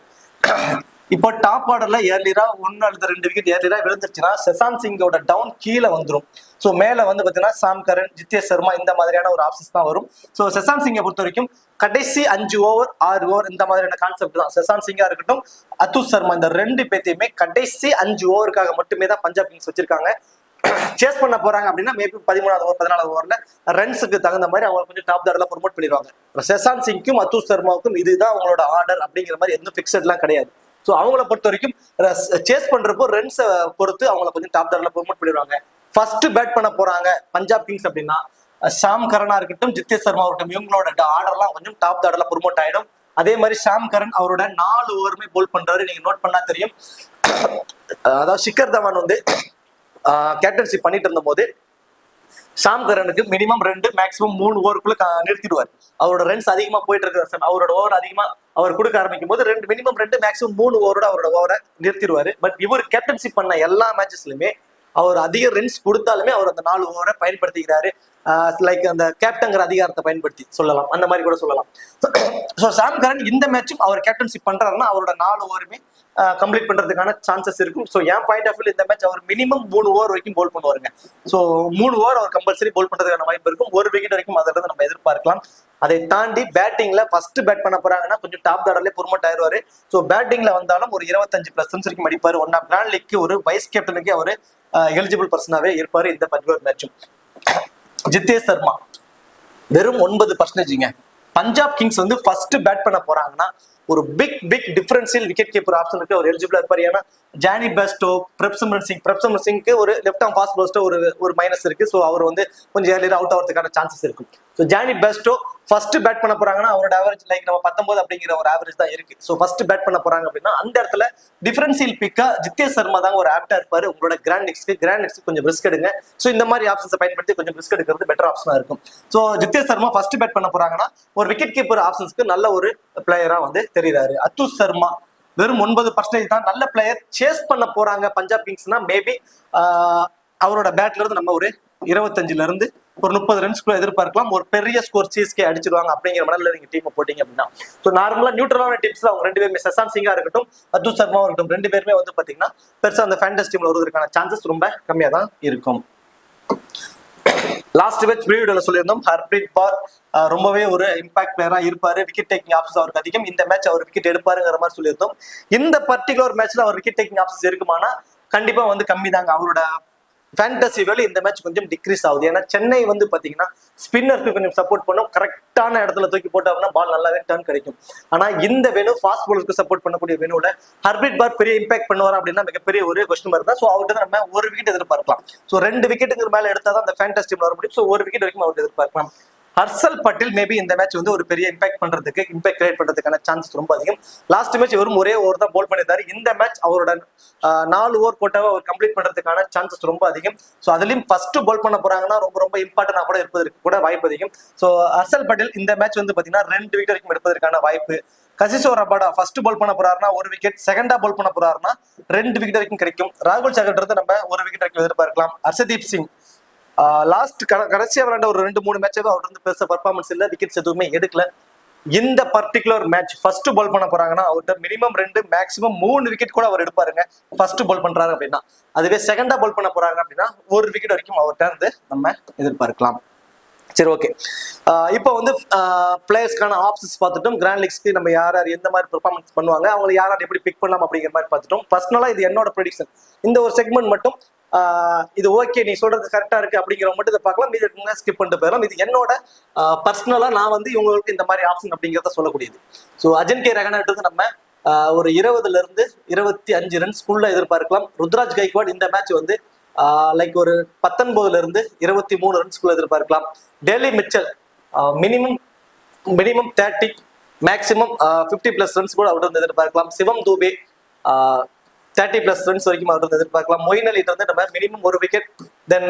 இப்போ டாப் ஆர்டர்ல ஏர்லியரா 1 அல்லது 2 விக்கெட் ஏர்லியரா விழுந்துருச்சுன்னா செசான் சிங்கோட டவுன் கீழே வந்துடும். ஸோ மேல வந்து பாத்தீங்கன்னா சாம் கரன், ஜித்தேஷ் சர்மா இந்த மாதிரியான ஒரு ஆப்ஷன்ஸ் தான் வரும். ஸோ செசான் சிங்கை பொறுத்த வரைக்கும் கடைசி 5 ஓவர் 6 ஓவர் இந்த மாதிரியான கான்செப்ட் தான். செசான் சிங்கா இருக்கட்டும், அதுஷ் சர்மா, இந்த 2 பேத்தையுமே கடைசி 5 ஓவருக்காக மட்டுமே தான் பஞ்சாப் கிங்ஸ் வச்சிருக்காங்க. சேஸ் பண்ண போறாங்க அப்படின்னா மேபி 13வது ஓவர் 14வது ஓவர்ல ரன்ஸுக்கு தகுந்த மாதிரி அவங்க கொஞ்சம் டாப் ஆர்டர்ல ப்ரொமோட் பண்ணிடுவாங்க. செசான் சிங்க்கும் அதுஷ் சர்மாவுக்கும் இதுதான் அவங்களோட ஆர்டர் அப்படிங்கிற மாதிரி எந்த பிக்சட்லாம் கிடையாது. ஸோ அவங்கள பொறுத்த வரைக்கும் சேஸ் பண்றப்போ ரன்ஸை பொறுத்து அவங்கள கொஞ்சம் டாப் ஆர்டர்ல ப்ரொமோட் பண்ணிடுவாங்க. ஃபர்ஸ்ட் பேட் பண்ண போறாங்க பஞ்சாப் கிங்ஸ் அப்படின்னா ஷாம் கரனா இருக்கட்டும், ஜித்தேஷ் சர்மா இருக்கட்டும், இவங்களோட ஆர்டர்லாம் கொஞ்சம் டாப் ஆர்டர்ல ப்ரொமோட் ஆயிடும். அதே மாதிரி ஷாம் கரன் அவரோட 4 ஓவருமே போல் பண்றாரு. நீங்க நோட் பண்ணா தெரியும். அதாவது ஷிகர் தவான் வந்து கேப்டன்சி பண்ணிட்டு இருந்த போது ஷாம் கரனுக்கு மினிமம் 2 மேக்ஸிமம் 3 ஓவருக்குள்ள நிறுத்திடுவார். அவரோட ரன்ஸ் அதிகமா போயிட்டு இருக்கிற அவரோட ஓவர் அதிகமா அவர் கொடுக்க ஆரம்பிக்கும் போது மினிமம் 2 மேக்ஸிமம் 3 ஓவரோட அவரோட ஓவரை நிறுத்திடுவாரு. பட் இவர் கேப்டன்சி பண்ண எல்லா மேட்சஸ்லயுமே அவர் அதிக ரன்ஸ் கொடுத்தாலுமே அவர் அந்த 4 ஓவரை பயன்படுத்திக்கிறாரு. லைக் அந்த கேப்டங்கிற அதிகாரத்தை பயன்படுத்தி சொல்லலாம், அந்த மாதிரி கூட சொல்லலாம். ஸோ ஷாம் கரன் இந்த மேட்சும் அவர் கேப்டன்சி பண்றாருன்னா அவரோட 4 ஓவருமே கம்ப்ளீட் பண்றதுக்கான சான்சஸ் இருக்கும். ஸோ என் பாயிண்ட் ஆஃப் வியூ இந்த மேட்ச் அவர் மினிமம் 3 ஓவர் வரைக்கும் போல் பண்ணுவாருங்க. ஸோ 3 ஓவர் அவர் கம்பல்சரி போல் பண்றதுக்கான வாய்ப்பு இருக்கும். 1 விக்கெட் வரைக்கும் அதுல இருந்து நம்ம எதிர்பார்க்கலாம். அதை தாண்டி பேட்டிங்ல ஃபர்ஸ்ட் பேட் பண்ண போறாங்கன்னா கொஞ்சம் டாப் ஆர்டர்லேயே ப்ரொமோட் ஆயிடுவாரு. ஸோ பேட்டிங்ல வந்தாலும் ஒரு 25+ ரன்ஸ் வரைக்கும் அடிப்பாரு. ஒன் ஆஃப் கிராண்ட் லீக்கு ஒரு வைஸ் கேப்டனுக்கு அவர் எலிஜிபிள் பர்சனாவே இருப்பாரு இந்த பர்டிகுலர் மேட்சும். ஜித்தேஷ் சர்மா வெறும் 9%. பஞ்சாப் கிங்ஸ் வந்து ஃபர்ஸ்ட் பேட் பண்ண போறாங்கன்னா ஒரு பிக் டிஃபரன்ஷியல் விக்கெட் கீப்பர் ஆப்ஷனுக்கு அவர் எலிஜிபிளா இருப்பார். ஏன்னா ஜானி பெஸ்டோ, பிரப்சிம்ரன் சிங்க்கு ஒரு லெஃப்ட் ஆர்ம் ஃபாஸ்ட் பவுலர் ஒரு மைனஸ் இருக்கு. ஸோ அவர் வந்து கொஞ்சம் ஏர்லியரா அவுட் ஆகிறதுக்கான சான்சஸ் இருக்கும். So Johnny Bairstow first bad பண்ண போறாங்கன்னா அவரோட ஆவரேஜ் லைக் நம்ம 19 அப்படிங்கிற ஒரு ஆவரேஜ் தான் இருக்கு. ஸோ ஃபர்ஸ்ட் பேட் பண்ண போறாங்க அப்படின்னா அந்த இடத்துல டிஃபரன்ஷியல் பிக்கா ஜித்தேஷ் சர்மா தாங்க ஒரு ஆப்டா இருப்பாரு. உங்களோட கிராண்ட் நெக்ஸ்ட் கொஞ்சம் ரிஸ்க் எடுங்க. ஸோ இந்த மாதிரி ஆப்ஷன்ஸை பயன்படுத்தி கொஞ்சம் ரிஸ்க் எடுக்கிறது பெட்டர் ஆப்ஷனா இருக்கும். So Jitesh Sharma first bad பண்ண போறாங்கன்னா ஒரு விக்கெட் கீப்பர் ஆப்ஷன்ஸ்க்கு நல்ல ஒரு பிளேயரா வந்து தெரியுறாரு. அதுஷ் சர்மா வெறும் 9% தான். நல்ல பிளேயர். சேஸ் பண்ண போறாங்க பஞ்சாப் கிங்ஸ்னா மேபி அவரோட பேட்ல இருந்து நம்ம ஒரு 25ல இருந்து ஒரு 30 ரன்ஸ்க்குள்ள எதிர்பார்க்கலாம். ஒரு பெரிய ஸ்கோர் சிஎஸ்கே அடிச்சிருவாங்க அப்படிங்கிற மாதிரி நீங்க டீம் போட்டீங்க அப்படின்னா. ஸோ நார்மலா நியூட்ரலான டீம்ஸ்ல அவங்க 2 பேருமே செசான் சிங்கா இருக்கட்டும், அதுஷ் சர்மாவும் இருக்கட்டும், 2 பேருமே வந்து பாத்தீங்கன்னா பெருசா அந்த ஃபேண்டஸ் டீம்ல வருவதற்கான சான்சஸ் ரொம்ப கம்மியா தான் இருக்கும். லாஸ்ட் மேட்ச் ப்ரீவியூல சொல்லியிருந்தோம் ஹர்ப்ரீத் கௌர் ரொம்பவே ஒரு இம்பாக்ட் பிளேயரா இருப்பாரு. விக்கெட் டேக்கிங் ஆப்ஷன்ஸ் அவருக்கு அதிகம். இந்த மேட்ச் அவர் விக்கெட் எடுப்பாருங்கிற மாதிரி சொல்லியிருந்தோம். இந்த பர்டிகுலர் மேட்ச்ல அவர் விக்கெட் டேக்கிங் ஆப்ஷன்ஸ் இருக்குமானா கண்டிப்பா வந்து கம்மி தாங்க. அவரோட ஃபேண்டசி வேலை இந்த மேட்ச் கொஞ்சம் டிக்ரீஸ் ஆகுது. ஏன்னா சென்னை வந்து பாத்தீங்கன்னா ஸ்பின்னருக்கு கொஞ்சம் சப்போர்ட் பண்ணும். கரெக்டான இடத்துல தூக்கி போட்டோம்னா பால் நல்லாவே டர்ன் கிடைக்கும். ஆனா இந்த வேணு ஃபாஸ்ட் பாலருக்கு சப்போர்ட் பண்ணக்கூடிய வேணுல ஹர்ப்ரீத் கௌர் பெரிய இம்பாக்ட் பண்ணுவார் அப்படின்னா மிகப்பெரிய ஒரு கொஸ்டின் மார்க் தான். ஸோ அவர்கிட்ட நம்ம ஒரு விக்கெட் எதிர்பார்க்கலாம். ஸோ 2 விக்கெட்டுக்கு மேல எடுத்தாதான் அந்த ஃபேண்டசி டீம்ல வர முடியும். ஸோ 1 விக்கெட் வரைக்கும் அவர்கிட்ட எதிர்பார்க்கலாம். ஹர்ஷல் பட்டேல் மேபி இந்த மேட்ச் வந்து ஒரு பெரிய இம்பாக்ட் கிரியேட் பண்றதுக்கான சான்சஸ் ரொம்ப அதிகம். லாஸ்ட் மேட்ச் வெறும் ஒரே ஓவர் தான் போல் பண்ணியிருந்தாரு. இந்த மேட்ச் அவரோட 4 ஓவர் கோட்டாவை அவர் கம்ப்ளீட் பண்றதுக்கான சான்சஸ் ரொம்ப அதிகம். ஸோ அதுலயும் ஃபர்ஸ்ட் போல் பண்ண போறாங்கன்னா ரொம்ப இம்பார்ட்டன்டா கூட இருப்பதற்கு கூட வாய்ப்பு அதிகம். ஸோ ஹர்ஷல் பட்டேல் இந்த மேட்ச் வந்து பாத்தீங்கன்னா 2 விக்கெட் வரைக்கும் எடுப்பதற்கான வாய்ப்பு. கசிசோ ரபாடா ஃபர்ஸ்ட் போல் பண்ண போறாருன்னா 1 விக்கெட், செகண்டா போல் பண்ண போறாருன்னா 2 விக்கெட் வரைக்கும் கிடைக்கும். ராகுல் சகர் நம்ம 1 விக்கெட் வரைக்கும் எதிர்பார்க்கலாம். ஹர்ஷதீப் சிங் லாஸ்ட் கடைசியா விளையாண்ட ஒரு 2-3 மேட்சாவே அவர் வந்து பெருசா பர்ஃபார்மன்ஸ் இல்ல, விக்கெட்ஸ் எதுவுமே எடுக்கல. இந்த பர்டிகுலர் மேட்ச் ஃபர்ஸ்ட் பால் பண்ண போறாங்கன்னா அவர்கிட்ட மினிமம் 2 மேக்ஸிமம் 3 விக்கெட் கூட அவர் எடுப்பாருங்க ஃபர்ஸ்ட் பால் பண்றாரு அப்படின்னா. அதுவே செகண்டா பால் பண்ண போறாங்க அப்படின்னா 1 விக்கெட் வரைக்கும் அவர்கிட்ட இருந்து நம்ம எதிர்பார்க்கலாம். சரி, ஓகே. இப்போ வந்து பிளேயர்ஸ்க்கான ஆப்ஷன்ஸ் பார்த்துட்டோம். கிராண்ட் லீக்ஸ்க்கு நம்ம யார் எந்த மாதிரி பெர்ஃபார்மன்ஸ் பண்ணுவாங்க, அவங்க யார் எப்படி பிக் பண்ணலாம் அப்படிங்கிற மாதிரி பார்த்துட்டோம். பர்சனலா இது என்னோட ப்ரெடிக்ஷன். இந்த ஒரு செக்மெண்ட் மட்டும் இது ஓகே நீ சொல்றது கரெக்டா இருக்கு அப்படிங்கிறவங்க மட்டும் இதை பார்க்கலாம், மீதி ஸ்கிப் பண்ணிட்டு போயிடலாம். இது என்னோட பர்சனலா நான் வந்து இவங்களுக்கு இந்த மாதிரி ஆப்ஷன் அப்படிங்கிறத சொல்லக்கூடியது. ஸோ அஜன்கே ரஹானேட்டு நம்ம ஒரு 20ல இருந்து 25 ரன்ஸ்குள்ள எதிர்பார்க்கலாம். ருத்ராஜ் கைக்வாட் இந்த மேட்ச் வந்து லைக் ஒரு 19ல இருந்து 23 ரன்ஸ்குள்ள எதிர்பார்க்கலாம். Delhi Mitchell minimum 30 maximum 50+ runs கூட அவர் வந்து எதிர்பார்க்கலாம். சிவம் தூபே 30+ ரன்ஸ் வரைக்கும் அவர் வந்து எதிர்பார்க்கலாம். மொயின் அலிட்ட வந்து நம்ம மினிமம் 1 விக்கெட், தென்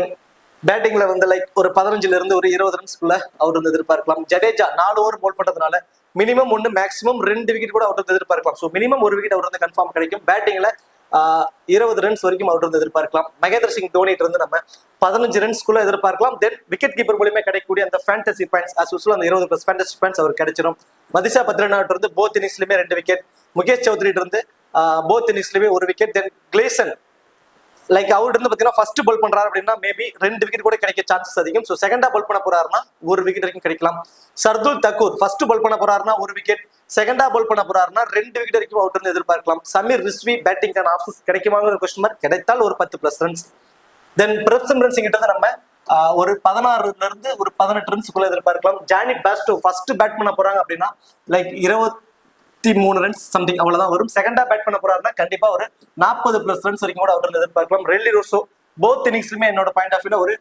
பேட்டிங்ல வந்து லைக் ஒரு 15ல இருந்து ஒரு 20 ரன்ஸ்குள்ள அவர் வந்து எதிர்பார்க்கலாம். ஜடேஜா 4 ஓவர் போல் பண்றதுனால மினிமம் 1 மேக்ஸிமம் 2 விக்கெட் கூட அவர் வந்து எதிர்பார்க்கலாம். ஸோ மினிமம் 1 விக்கெட் அவர் வந்து கன்ஃபார்ம் கிடைக்கும். பேட்டிங்ல 20 ரன்ஸ் வரைக்கும் அவர் வந்து எதிர்பார்க்கலாம். மகேந்திர சிங் தோனிட்டு இருந்து நம்ம 15 ரன்ஸ்குள்ள எதிர்பார்க்கலாம். தென் விக்கெட் கீப்பர் மூலியமா கிடைக்கக்கூடிய அந்த ஃபேண்டசி பாயிண்ட்ஸ் அந்த 20+ ஃபேண்டசி பாயிண்ட்ஸ் அவர் கிடைச்சிடும். மதிஷா பத்ரநாத் இருந்து போத் இன்னிங்ஸ்லயுமே 2 விக்கெட். முகேஷ் சௌத்ரிட்டு இருந்து போத் இன்னிங்ஸ்லயுமே ஒரு விக்கெட். தென் கிளேசன் லைக் அவர்கிட்ட இருந்து பாத்தீங்கன்னா ஃபர்ஸ்ட் பால் பண்றாரு அப்படின்னா மேபி 2 விக்கெட் கூட கிடைக்க சான்சஸ் அதிகம். ஸோ செகண்டா பால் பண்ண போறாருன்னா ஒரு விக்கெட் வரைக்கும் கிடைக்கலாம். சர்துல் தக்கூர் ஃபர்ஸ்ட் பால் பண்ண போறாருன்னா ஒரு விக்கெட், செகண்டா பால் பண்ண போறாருன்னா 2 விக்கெட் வரைக்கும் அவுட் இருந்து எதிர்பார்க்கலாம். சமீர் ரிஸ்வி பேட்டிங்கான ஆப்ஷன்ஸ் கிடைக்குமாங்கிற கொஸ்டின் மார்க். கிடைத்தால் ஒரு 10+ ரன்ஸ். தென் பிரப்சிம்ரன் சிங் கிட்ட நம்ம ஒரு 16ல இருந்து ஒரு 18 ரன்ஸ்க்குள்ள எதிர்பார்க்கலாம். ஜானி பேஸ்டோ ஃபர்ஸ்ட் பேட் பண்ண போறாங்க அப்படின்னா லைக் 23 ரன்ஸ் சம்திங் அவ்வளவுதான் வரும். செகண்டா பேட் பண்ண போறாருன்னா கண்டிப்பா ஒரு 40+ ரன்ஸ் வரைக்கும் கூட அவர் எதிர்பார்க்கலாம். ரெல்லி ரோசோ போத் இன்னிங்ஸ்லுமே என்னோட பாயிண்ட் ஆஃப் வியூல ஒரு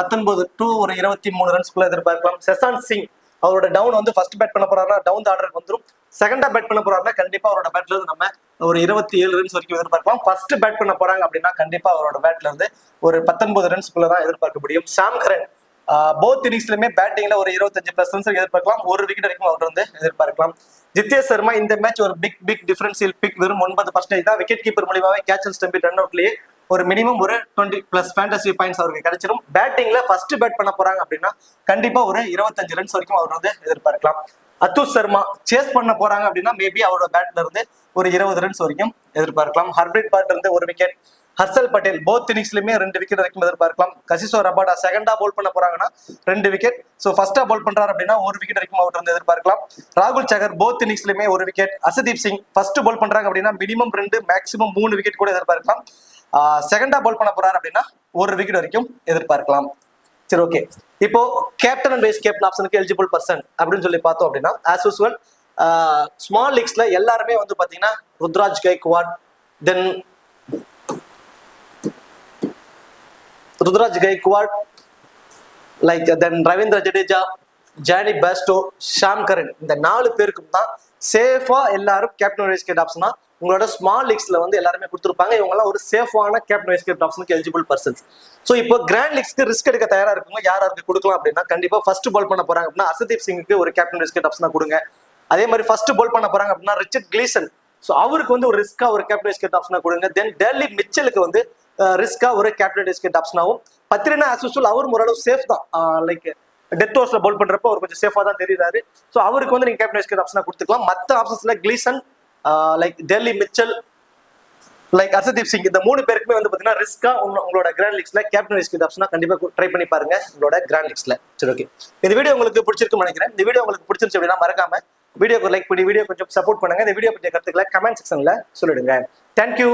19 to ஒரு 23 ரன்ஸ்க்குள்ள எதிர்பார்க்கலாம். செசான் சிங் அவரோட டவுன் வந்து ஃபர்ஸ்ட் பேட் பண்ண போறாருன்னா டவுன் ஆர்டருக்கு வந்துடும். செகண்டா பேட் பண்ண போறாருன்னா கண்டிப்பா அவரோட பேட்ல இருந்து நம்ம ஒரு 27 ரன்ஸ் வரைக்கும் எதிர்பார்க்கலாம். ஃபர்ஸ்ட் பேட் பண்ண போறாங்க அப்படின்னா கண்டிப்பா அவரோட பேட்ல இருந்து ஒரு 19 ரன்ஸ்க்குள்ள தான் எதிர்பார்க்க முடியும். ஷாம் கரன் போத் இன்னிங்ஸ்லயுமே பேட்டிங்ல ஒரு 25+ ரன்ஸ் எதிர்பார்க்கலாம். ஒரு விக்கெட் வரைக்கும் அவர் வந்து எதிர்பார்க்கலாம். ஜித்தேஷ் சர்மா இந்த மேட்ச் ஒரு பிக் டிஃபரன்சியல் பிக். வெறும் 9% தான். விக்கெட் கீப்பர் மூலியமாவே கேட்ச் அண்ட் ஸ்டம்பில் ரன் அவுட்லயே ஒரு மினிமம் ஒரு 20+ ஃபேண்டசி பாயிண்ட்ஸ் அவருக்கு கிடைச்சிடும். பேட்டிங்ல ஃபர்ஸ்ட் பேட் பண்ண போறாங்க அப்படின்னா கண்டிப்பா ஒரு 25 ரன்ஸ் வரைக்கும் அவர் வந்து எதிர்பார்க்கலாம். அத்துஷ் சர்மா சேஸ் பண்ண போறாங்க அப்படின்னா மேபி அவரோட பேட்ல இருந்து ஒரு 20 ரன்ஸ் வரைக்கும் எதிர்பார்க்கலாம். ஹர்ப்ரீத் பாட் இருந்து ஒரு விக்கெட். ஹர்ஷல் பட்டேல் போத் இன்னிங்ஸ்லயுமே 2 விக்கெட் வரைக்கும் எதிர்பார்க்கலாம். கசிசோ ரபாடா செகண்டா பால் பண்ண போறாங்கன்னா 2 விக்கெட். ஸோ ஃபர்ஸ்டா பால் பண்றாரு அப்படின்னா ஒரு விக்கெட் வரைக்கும் அவர் வந்து எதிர்பார்க்கலாம். ராகுல் சகர் போத் இன்னிங்ஸ்லயுமே ஒரு wicket. Arshdeep Singh first ball பண்றாங்க அப்படின்னா மினிமம் 2 மேக்ஸிமம் 3 விக்கெட் கூட எதிர்பார்க்கலாம். செகண்டா பால் பண்ண போறாரு அப்படின்னா ஒரு விக்கெட் வரைக்கும் எதிர்பார்க்கலாம். சரி, ஓகே. இப்போ கேப்டன் அண்ட் வைஸ் கேப்டன் ஆப்ஷனுக்கு எலிஜிபிள் பர்சன் அப்படின்னு சொல்லி பார்த்தோம் அப்படின்னா ஆஸ் யூசுவல் ஸ்மால் லீக்ஸ்ல எல்லாருமே வந்து பாத்தீங்கன்னா Ruturaj Gaikwad, then like then Ravindra Jadeja, Jonny Bairstow, Sam Curran இந்த 4 பேருக்கும் தான் சேஃபா எல்லாரும் கேப்டன் வைஸ் கேப்டன் ஆப்ஷனா உங்களோட ஸ்மால் லீக்ஸ்ல வந்து எல்லாருமே கொடுத்துருப்பாங்க. இவங்க எல்லாம் ஒரு சேஃபான கேப்டன் வைஸ் கேப்டன் ஆப்ஷனுக்கு எலிஜிபிள் பர்சன்ஸ். ஸோ இப்போ கிராண்ட் லீக்ஸ்க்கு ரிஸ்க் எடுக்க தயாரா இருக்குங்க. யாருக்கு கொடுக்கலாம் அப்படின்னா கண்டிப்பா ஃபர்ஸ்ட் பால் பண்ண போறாங்க அப்படின்னா அசதீப் சிங்குக்கு ஒரு கேப்டன் வைஸ் கேப்டன் ஆப்ஷனா கொடுங்க. அதே மாதிரி ஃபர்ஸ்ட் பால் பண்ண போறாங்க அப்படின்னா ரிச்சர்ட் கிளீசன், ஸோ அவருக்கு வந்து ஒரு ரிஸ்கா ஒரு கேப்டன் வைஸ் கேப்டன் ஆப்ஷனா கொடுங்க. தென் டெல்லி மிச்சலுக்கு வந்து ரிஸ்கா ஒரு கேப்டன் வைஸ் கேப்டன் ஆப்ஷனாவும். பத்திரினா ஆஸ் யூசுவல் அவரும் ஓரளவு சேஃப் தான். லைக் டெத் ஓவர்ஸ்ல பால் பண்றப்போ அவர் கொஞ்சம் சேஃபா தான் தெரியுறாரு. ஸோ அவருக்கு வந்து நீங்க கேப்டன் வைஸ் கேப்டன் ஆப்ஷனா கொடுத்துக்கலாம். மற்ற ஆப்ஷன்ஸ்ல Gleeson, like Daryl Mitchell, like Arshdeep Singh இந்த 3 பேருக்குமே வந்து பாத்தீங்கன்னா ரிஸ்கா உங்களோட கிராண்ட் லீக்ஸ்ல கேப்டன் வைஸ் கேப்டன் ஆப்ஷனா கண்டிப்பா ட்ரை பண்ணி பாருங்க உங்களோட கிராண்ட் லீக்ஸ்ல. சரி, ஓகே. இந்த வீடியோ உங்களுக்கு பிடிச்சிருக்குன்னு நினைக்கிறேன். இந்த வீடியோ உங்களுக்கு பிடிச்சிருச்சு அப்படின்னா மறக்காம வீடியோக்கு லைக் பண்ணி வீடியோ கொஞ்சம் சப்போர்ட் பண்ணுங்க. இந்த வீடியோ பற்றிய கருத்துக்களை கமெண்ட் செக்ஷன்ல சொல்லிடுங்க. தேங்க்யூ.